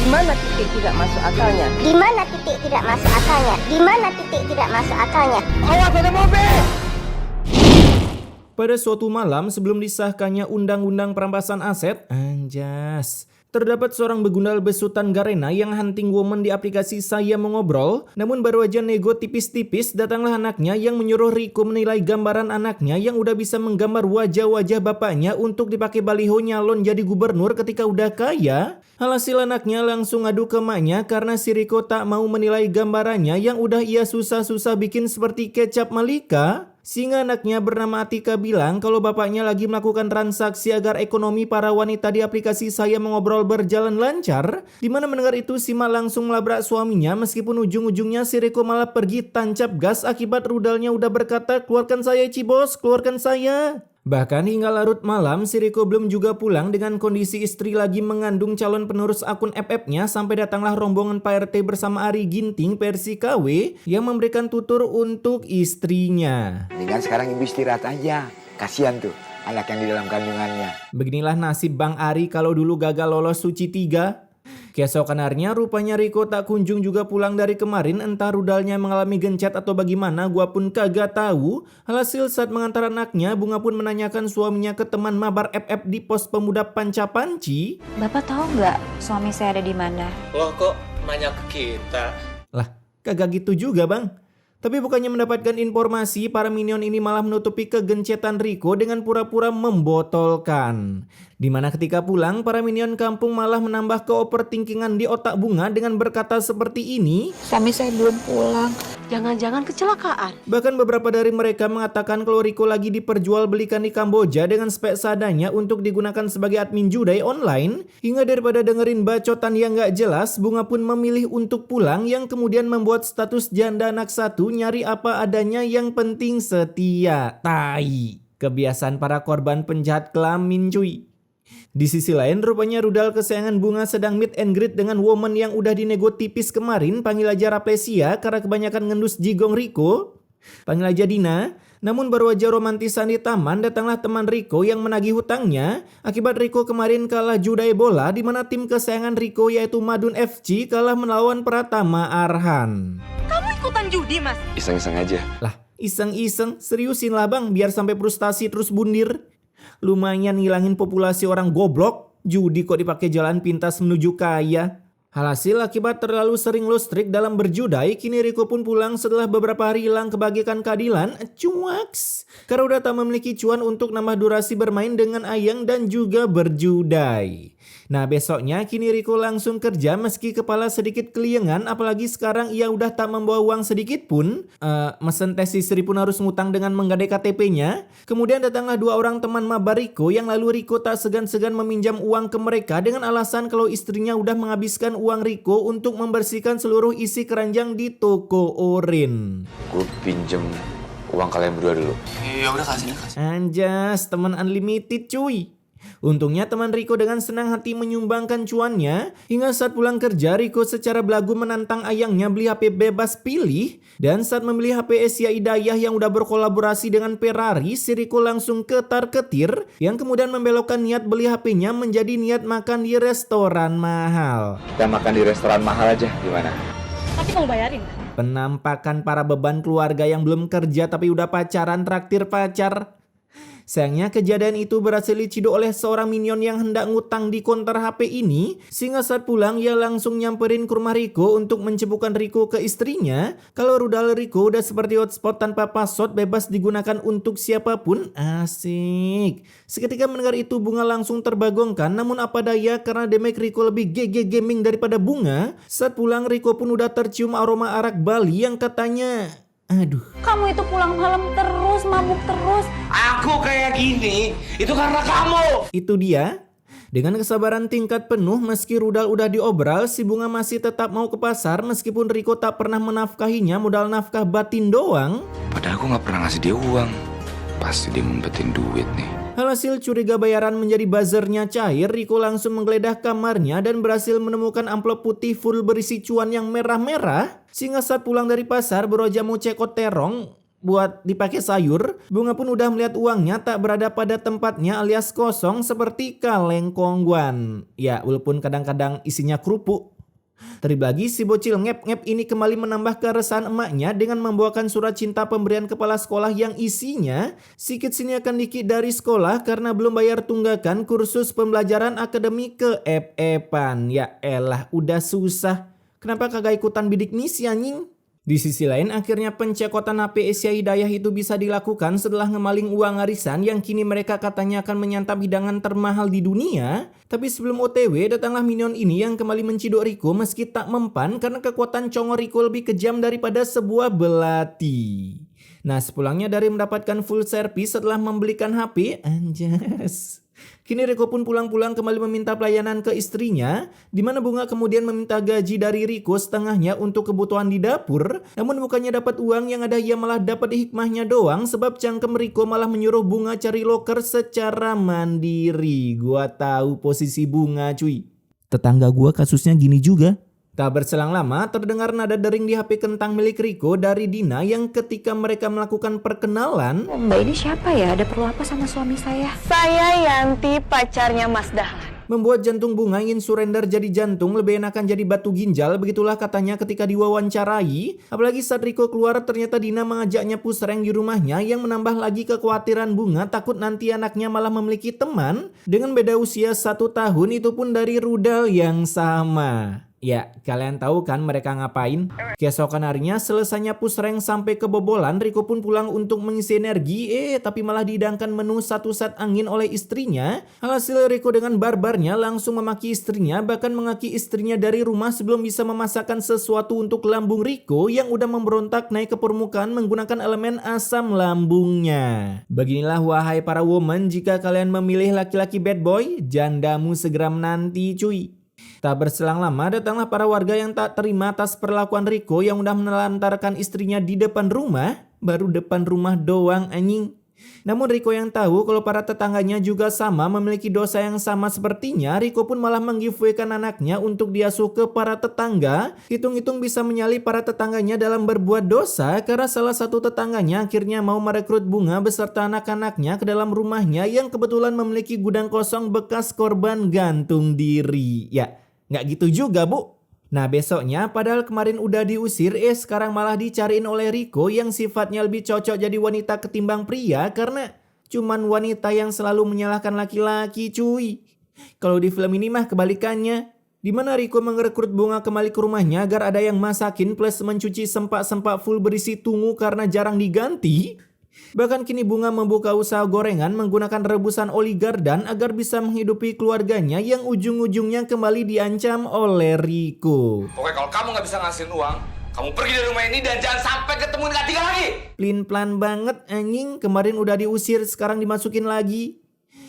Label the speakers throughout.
Speaker 1: mana titik tidak masuk akalnya?
Speaker 2: Di mana titik tidak masuk akalnya? Di mana titik tidak masuk akalnya?
Speaker 1: Awas ada mobil!
Speaker 3: Pada suatu malam sebelum disahkannya Undang-Undang Perampasan Aset, anjas, terdapat seorang begundal besutan Garena yang hunting woman di aplikasi Saya Mengobrol. Namun baru aja nego tipis-tipis, datanglah anaknya yang menyuruh Riko menilai gambaran anaknya yang udah bisa menggambar wajah-wajah bapaknya untuk dipakai baliho nyalon jadi gubernur ketika udah kaya. Alhasil anaknya langsung adu ke maknya karena si Riko tak mau menilai gambarannya yang udah ia susah-susah bikin seperti kecap Malika. Sehingga anaknya bernama Atika bilang kalau bapaknya lagi melakukan transaksi agar ekonomi para wanita di aplikasi Saya Mengobrol berjalan lancar. Dimana mendengar itu si Mak langsung melabrak suaminya meskipun ujung-ujungnya si Riko malah pergi tancap gas akibat rudalnya udah berkata keluarkan saya Cibos, keluarkan saya. Bahkan hingga larut malam, si Riko belum juga pulang dengan kondisi istri lagi mengandung calon penerus akun FF-nya sampai datanglah rombongan Pak RT bersama Ari Ginting versi KW yang memberikan tutur untuk istrinya.
Speaker 4: Dengan sekarang ibu istirahat aja, kasihan tuh anak yang di dalam kandungannya.
Speaker 3: Beginilah nasib Bang Ari kalau dulu gagal lolos Suci 3. Keesokan harinya rupanya Riko tak kunjung juga pulang dari kemarin, entah rudalnya mengalami gencet atau bagaimana gua pun kagak tahu. Alhasil saat mengantar anaknya, Bunga pun menanyakan suaminya ke teman mabar FF di pos pemuda Panca-Panci.
Speaker 5: Bapak tahu nggak suami saya ada di mana?
Speaker 6: Loh kok nanya ke kita?
Speaker 3: Lah, kagak gitu juga bang. Tapi bukannya mendapatkan informasi, para minion ini malah menutupi kegencetan Riko dengan pura-pura membotolkan. Dimana ketika pulang, para minion kampung malah menambah keoverthinkingan di otak Bunga dengan berkata seperti ini.
Speaker 5: Suami saya belum pulang.
Speaker 1: Jangan-jangan kecelakaan.
Speaker 3: Bahkan beberapa dari mereka mengatakan kalau Riko lagi diperjualbelikan di Kamboja dengan spek seadanya untuk digunakan sebagai admin judai online. Hingga daripada dengerin bacotan yang gak jelas, Bunga pun memilih untuk pulang yang kemudian membuat status janda anak satu nyari apa adanya yang penting setia. Tai. Kebiasaan para korban penjahat kelamin cuy. Di sisi lain, rupanya rudal kesayangan Bunga sedang meet and greet dengan woman yang udah dinego tipis kemarin, panggil aja Raplesia karena kebanyakan ngendus jigong Riko. Panggil aja Dina. Namun baru aja romantisan di taman, datanglah teman Riko yang menagih hutangnya. Akibat Riko kemarin kalah judai bola, di mana tim kesayangan Riko yaitu Madun FC kalah melawan Pratama Arhan.
Speaker 1: Kamu ikutan judi, Mas?
Speaker 4: Iseng-iseng aja.
Speaker 3: Lah, iseng-iseng, seriusin lah bang, biar sampai frustasi terus bundir. Lumayan ngilangin populasi orang goblok, judi kok dipakai jalan pintas menuju kaya. Alhasil akibat terlalu sering lost streak dalam berjudai, kini Riko pun pulang setelah beberapa hari hilang kebagikan keadilan. Cuaks. Karena udah tak memiliki cuan untuk nambah durasi bermain dengan Ayang dan juga berjudai. Nah besoknya kini Riko langsung kerja meski kepala sedikit keliengan, apalagi sekarang ia udah tak membawa uang sedikit pun. Mesen tes istri pun harus ngutang dengan menggadai KTP-nya. Kemudian datanglah dua orang teman mabar Riko yang lalu Riko tak segan-segan meminjam uang ke mereka dengan alasan kalau istrinya udah menghabiskan uang Riko untuk membersihkan seluruh isi keranjang di toko Orin.
Speaker 4: Gue pinjem uang kalian berdua dulu.
Speaker 6: Ya udah kasih.
Speaker 3: Anjas, teman unlimited cuy. Untungnya teman Riko dengan senang hati menyumbangkan cuannya. Hingga saat pulang kerja, Riko secara belagu menantang Ayangnya beli HP bebas pilih. Dan saat membeli HP Asia Hidayah yang udah berkolaborasi dengan Ferrari, si Riko langsung ketar-ketir. Yang kemudian membelokkan niat beli HP-nya menjadi niat makan di restoran mahal.
Speaker 4: Kita makan di restoran mahal aja, gimana?
Speaker 1: Tapi kamu bayarin.
Speaker 3: Penampakan para beban keluarga yang belum kerja tapi udah pacaran traktir pacar. Sayangnya kejadian itu berhasil diciduk oleh seorang minion yang hendak ngutang di konter HP ini. Sehingga saat pulang ia langsung nyamperin ke rumah Riko untuk mencebukkan Riko ke istrinya. Kalau rudal Riko udah seperti hotspot tanpa password, bebas digunakan untuk siapapun. Asik. Seketika mendengar itu Bunga langsung terbagongkan. Namun apa daya karena damage Riko lebih GG gaming daripada Bunga. Saat pulang Riko pun udah tercium aroma arak Bali yang katanya... Aduh.
Speaker 5: Kamu itu pulang malam terus, mabuk terus.
Speaker 6: Aku kayak gini, itu karena kamu.
Speaker 3: Itu dia. Dengan kesabaran tingkat penuh meski rudal udah diobral, si Bunga masih tetap mau ke pasar meskipun Riko tak pernah menafkahinya modal nafkah batin doang.
Speaker 4: Padahal aku gak pernah ngasih dia uang. Pasti dia ngumpetin duit nih.
Speaker 3: Alhasil curiga bayaran menjadi buzzernya cair, Riko langsung menggeledah kamarnya dan berhasil menemukan amplop putih full berisi cuan yang merah-merah. Sehingga saat pulang dari pasar beroja mau cekot terong buat dipakai sayur, Bunga pun udah melihat uangnya tak berada pada tempatnya alias kosong seperti kaleng kongguan. Ya walaupun kadang-kadang isinya kerupuk. Terlebih lagi si bocil ngep-ngep ini kembali menambah keresahan emaknya dengan membawakan surat cinta pemberian kepala sekolah yang isinya sikit sini akan dikit dari sekolah karena belum bayar tunggakan kursus pembelajaran akademik ke FF-an. Ya elah udah susah. Kenapa kagak ikutan bidik misi anjing? Di sisi lain, akhirnya pencekotan HP Asia Hidayah itu bisa dilakukan setelah ngemaling uang arisan yang kini mereka katanya akan menyantap hidangan termahal di dunia. Tapi sebelum OTW, datanglah minion ini yang kembali menciduk Riko meski tak mempan karena kekuatan congor Riko lebih kejam daripada sebuah belati. Nah, sepulangnya dari mendapatkan full service setelah membelikan HP, anjas. Kini Riko pun pulang-pulang kembali meminta pelayanan ke istrinya, di mana Bunga kemudian meminta gaji dari Riko setengahnya untuk kebutuhan di dapur. Namun bukannya dapat uang, yang ada ia malah dapat hikmahnya doang sebab cangkem Riko malah menyuruh Bunga cari loker secara mandiri. Gua tahu posisi Bunga cuy. Tetangga gua kasusnya gini juga. Tak berselang lama, terdengar nada dering di HP kentang milik Riko dari Dina yang ketika mereka melakukan perkenalan.
Speaker 5: Mbak ini siapa ya? Ada perlu apa sama suami saya?
Speaker 1: Saya Yanti, pacarnya Mas Dahlan.
Speaker 3: Membuat jantung Bunga ingin surrender jadi jantung, lebih enakan jadi batu ginjal, begitulah katanya ketika diwawancarai. Apalagi saat Riko keluar ternyata Dina mengajaknya pusreng di rumahnya yang menambah lagi kekhawatiran Bunga takut nanti anaknya malah memiliki teman dengan beda usia 1 tahun itu pun dari rudal yang sama. Ya, kalian tahu kan mereka ngapain? Keesokan harinya selesainya pusreng sampai kebobolan, Riko pun pulang untuk mengisi energi, tapi malah dihidangkan menu satu set angin oleh istrinya. Alhasil Riko dengan barbarnya langsung memaki istrinya, bahkan mengaki istrinya dari rumah sebelum bisa memasakkan sesuatu untuk lambung Riko yang udah memberontak naik ke permukaan menggunakan elemen asam lambungnya. Beginilah wahai para woman, jika kalian memilih laki-laki bad boy, jandamu segera menanti cuy. Tak berselang lama datanglah para warga yang tak terima atas perlakuan Riko yang udah menelantarkan istrinya di depan rumah. Baru depan rumah doang anjing. Namun Riko yang tahu kalau para tetangganya juga sama memiliki dosa yang sama sepertinya, Riko pun malah menggiveaway-kan anaknya untuk diasuh ke para tetangga. Hitung-hitung bisa menyalip para tetangganya dalam berbuat dosa karena salah satu tetangganya akhirnya mau merekrut Bunga beserta anak-anaknya ke dalam rumahnya yang kebetulan memiliki gudang kosong bekas korban gantung diri. Ya, nggak gitu juga bu. Nah besoknya padahal kemarin udah diusir, sekarang malah dicariin oleh Riko yang sifatnya lebih cocok jadi wanita ketimbang pria karena cuman wanita yang selalu menyalahkan laki-laki cuy. Kalau di film ini mah kebalikannya, dimana Riko merekrut Bunga kembali ke rumahnya agar ada yang masakin plus mencuci sempak-sempak full berisi tungu karena jarang diganti. Bahkan kini Bunga membuka usaha gorengan menggunakan rebusan oli gardan agar bisa menghidupi keluarganya yang ujung-ujungnya kembali diancam oleh Riko.
Speaker 6: Pokoknya kalau kamu nggak bisa ngasihin uang, kamu pergi dari rumah ini dan jangan sampai ketemu Kak Tika lagi.
Speaker 3: Plin-plan banget anjing, kemarin udah diusir sekarang dimasukin lagi.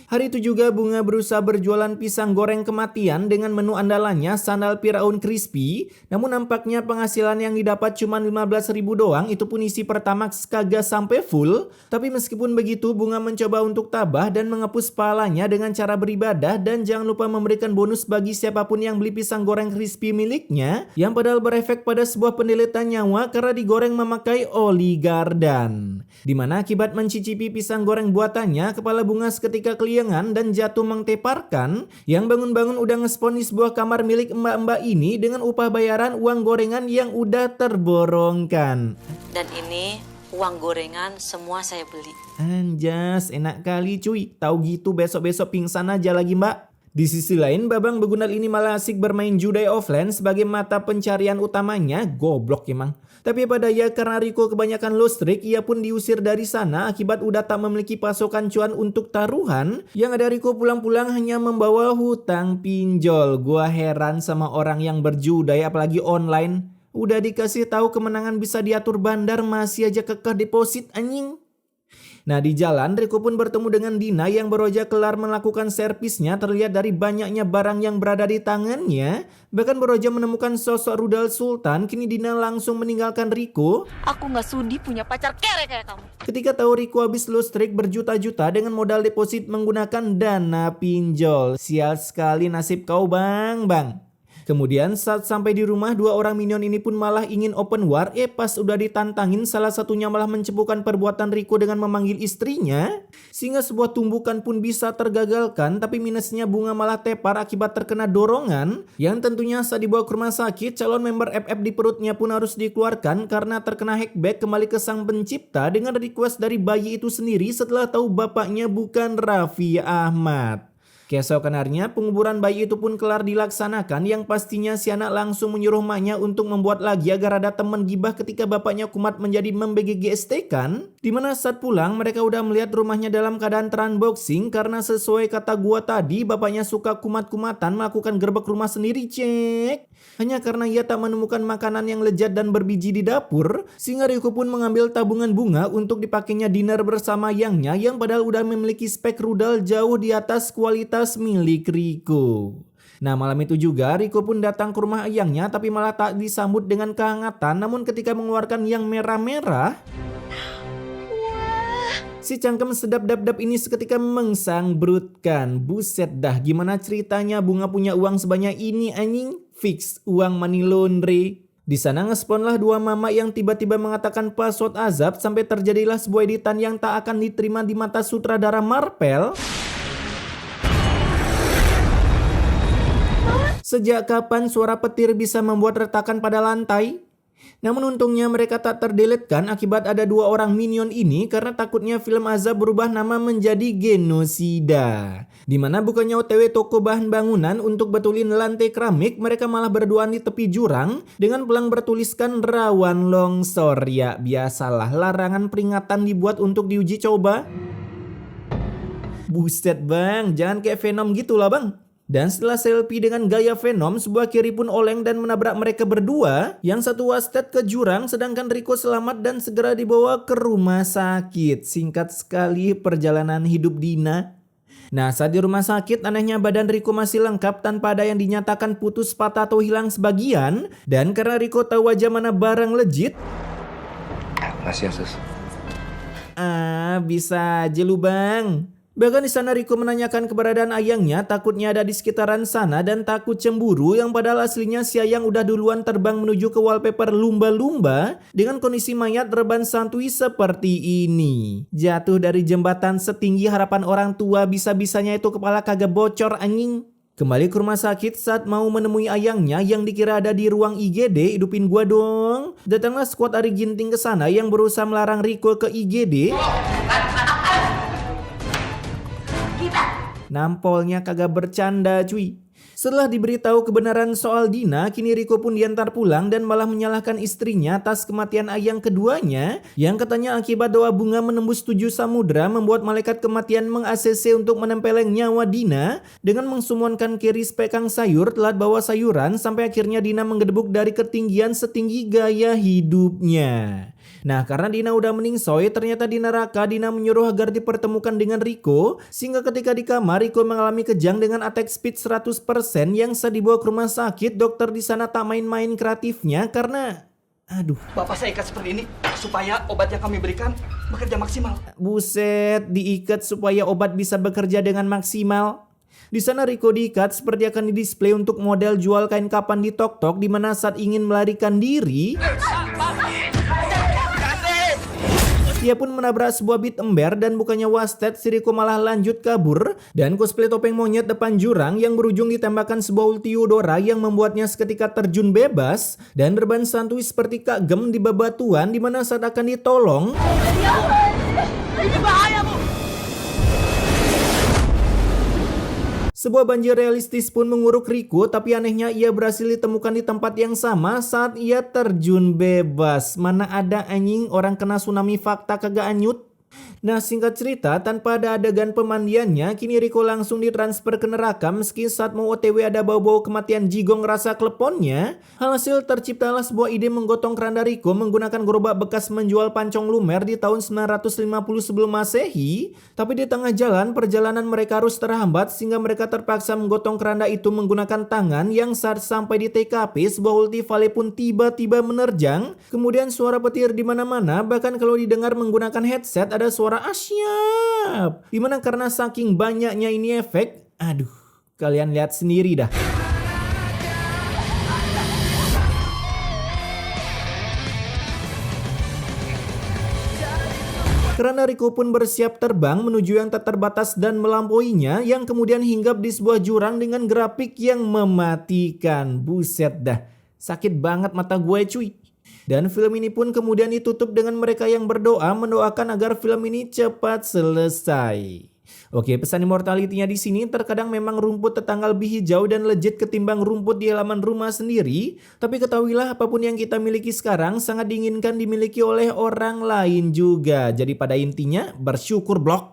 Speaker 3: Hari itu juga Bunga berusaha berjualan pisang goreng kematian dengan menu andalannya sandal Firaun crispy. Namun nampaknya penghasilan yang didapat cuma 15.000 doang, itu pun isi Pertamax kagak sampai full. Tapi meskipun begitu Bunga mencoba untuk tabah dan menghapus pahalanya dengan cara beribadah. Dan jangan lupa memberikan bonus bagi siapapun yang beli pisang goreng crispy miliknya, yang padahal berefek pada sebuah penderitaan nyawa karena digoreng memakai oli gardan. Dimana akibat mencicipi pisang goreng buatannya, kepala Bunga seketika dan jatuh mengteparkan. Yang bangun-bangun udah ngespon di sebuah kamar milik mbak-mbak ini dengan upah bayaran uang gorengan yang udah terborongkan.
Speaker 7: Dan ini uang gorengan semua saya beli.
Speaker 3: Anjas, enak kali cuy. Tahu gitu besok-besok pingsan aja lagi mbak. Di sisi lain, Babang Begundal ini malah asik bermain judai offline sebagai mata pencarian utamanya. Goblok emang. Tapi pada ya karena Riko kebanyakan lost streak, ia pun diusir dari sana akibat udah tak memiliki pasokan cuan untuk taruhan. Yang ada Riko pulang-pulang hanya membawa hutang pinjol. Gua heran sama orang yang berjudai apalagi online. Udah dikasih tahu kemenangan bisa diatur bandar masih aja kekeh deposit anjing. Nah di jalan Riko pun bertemu dengan Dina yang baru aja kelar melakukan servisnya. Terlihat dari banyaknya barang yang berada di tangannya. Bahkan baru aja menemukan sosok rudal Sultan. Kini Dina langsung meninggalkan Riko.
Speaker 1: Aku nggak sudi punya pacar kere kayak kamu.
Speaker 3: Ketika tahu Riko habis lost streak berjuta-juta dengan modal deposit menggunakan dana pinjol. Sial sekali nasib kau bang. Kemudian saat sampai di rumah, dua orang minion ini pun malah ingin open war. Pas udah ditantangin, salah satunya malah mencepukan perbuatan Rico dengan memanggil istrinya. Sehingga sebuah tumbukan pun bisa tergagalkan, tapi minusnya bunga malah tepar akibat terkena dorongan. Yang tentunya saat dibawa ke rumah sakit, calon member FF di perutnya pun harus dikeluarkan karena terkena hackback kembali ke sang pencipta dengan request dari bayi itu sendiri setelah tahu bapaknya bukan Raffi Ahmad. Keesokan harinya penguburan bayi itu pun kelar dilaksanakan, yang pastinya si anak langsung menyuruh maknya untuk membuat lagi agar ada teman gibah ketika bapaknya kumat menjadi membGGST kan. Dimana saat pulang mereka udah melihat rumahnya dalam keadaan terunboxing karena sesuai kata gua tadi bapaknya suka kumat-kumatan melakukan gerbek rumah sendiri cek. Hanya karena ia tak menemukan makanan yang lezat dan berbiji di dapur, sehingga Rico pun mengambil tabungan bunga untuk dipakainya dinner bersama Yangnya yang padahal udah memiliki spek rudal jauh di atas kualitas milik Rico. Nah malam itu juga Rico pun datang ke rumah Yangnya tapi malah tak disambut dengan kehangatan, namun ketika mengeluarkan yang merah-merah, si cangkem sedap dap-dap ini seketika mengsangbrutkan. Buset dah, gimana ceritanya bunga punya uang sebanyak ini anjing? Fix uang money laundry. Di sana ngesponlah dua mama yang tiba-tiba mengatakan password azab sampai terjadilah sebuah editan yang tak akan diterima di mata sutradara Marvel. Sejak kapan suara petir bisa membuat retakan pada lantai? Namun untungnya mereka tak terdeletkan akibat ada dua orang minion ini karena takutnya film azab berubah nama menjadi genosida. Dimana bukannya OTW toko bahan bangunan untuk betulin lantai keramik, mereka malah berduaan di tepi jurang dengan pelang bertuliskan rawan longsor. Ya biasalah, larangan peringatan dibuat untuk diuji coba. Buset bang, jangan kayak Venom gitu lah bang. Dan setelah selfie dengan gaya Venom, sebuah kiri pun oleng dan menabrak mereka berdua. Yang satu wasted ke jurang, sedangkan Rico selamat dan segera dibawa ke rumah sakit. Singkat sekali perjalanan hidup Dina. Nah saat di rumah sakit, anehnya badan Rico masih lengkap tanpa ada yang dinyatakan putus, patah atau hilang sebagian. Dan karena Rico tahu aja mana barang legit.
Speaker 4: Makasih ya sus.
Speaker 3: Bisa aja lu bang. Bahkan di sana Rico menanyakan keberadaan Ayangnya, takutnya ada di sekitaran sana dan takut cemburu, yang padahal aslinya si Ayang udah duluan terbang menuju ke wallpaper lumba-lumba dengan kondisi mayat reban santuy seperti ini. Jatuh dari jembatan setinggi harapan orang tua, bisa-bisanya itu kepala kagak bocor anjing. Kembali ke rumah sakit saat mau menemui Ayangnya yang dikira ada di ruang IGD, hidupin gua dong. Datanglah skuad Ari Ginting ke sana yang berusaha melarang Rico ke IGD. Nampolnya kagak bercanda cuy. Setelah diberitahu kebenaran soal Dina, kini Rico pun diantar pulang dan malah menyalahkan istrinya atas kematian Ayang keduanya, yang katanya akibat doa bunga menembus 7 samudra membuat malaikat kematian meng-ACC untuk menempeleng nyawa Dina dengan mengsumonkan Keris pekang sayur telat bawa sayuran sampai akhirnya Dina menggedebuk dari ketinggian setinggi gaya hidupnya. Nah karena Dina udah meningsoy, ternyata di neraka Dina menyuruh agar dipertemukan dengan Rico, sehingga ketika di kamar Rico mengalami kejang dengan attack speed 100% yang saat dibawa ke rumah sakit. Dokter di sana tak main-main kreatifnya karena
Speaker 8: Bapak saya ikat seperti ini supaya obat yang kami berikan bekerja maksimal.
Speaker 3: Buset, diikat supaya obat bisa bekerja dengan maksimal. Di sana Rico diikat seperti akan didisplay untuk model jual kain kapan di tok-tok, di mana saat ingin melarikan diri, ia pun menabrak sebuah bit ember dan bukannya wasted, si Rico malah lanjut kabur dan cosplay topeng monyet depan jurang yang berujung ditembakkan sebuah ulti Eudora yang membuatnya seketika terjun bebas dan reban santuy seperti Kak Gem di bebatuan, di mana saat akan ditolong,
Speaker 8: Ini bahaya bu.
Speaker 3: sebuah banjir realistis pun menguruk Rico, tapi anehnya ia berhasil ditemukan di tempat yang sama saat ia terjun bebas. Mana ada anjing, orang kena tsunami fakta kagak anyut. Nah singkat cerita, tanpa ada adegan pemandiannya, kini Rico langsung ditransfer ke neraka meski saat mau OTW ada bau-bau kematian jigong rasa kleponnya. Hasil terciptalah sebuah ide menggotong keranda Rico menggunakan gerobak bekas menjual pancong lumer di tahun 950 sebelum Masehi. Tapi di tengah jalan, perjalanan mereka harus terhambat sehingga mereka terpaksa menggotong keranda itu menggunakan tangan, yang saat sampai di TKP sebuah ulti Vale pun tiba-tiba menerjang. Kemudian suara petir di mana-mana, bahkan kalau didengar menggunakan headset ada suara asyap. Dimana karena saking banyaknya ini efek, kalian lihat sendiri dah. Karena Riko pun bersiap terbang menuju yang tak terbatas dan melampauinya, yang kemudian hinggap di sebuah jurang dengan grafik yang mematikan. Buset dah, sakit banget mata gue cuy. Dan film ini pun kemudian ditutup dengan mereka yang berdoa mendoakan agar film ini cepat selesai. Oke, pesan immortality-nya di sini, terkadang memang rumput tetangga lebih hijau dan legit ketimbang rumput di halaman rumah sendiri. Tapi ketahuilah apapun yang kita miliki sekarang sangat diinginkan dimiliki oleh orang lain juga. Jadi pada intinya bersyukur blok.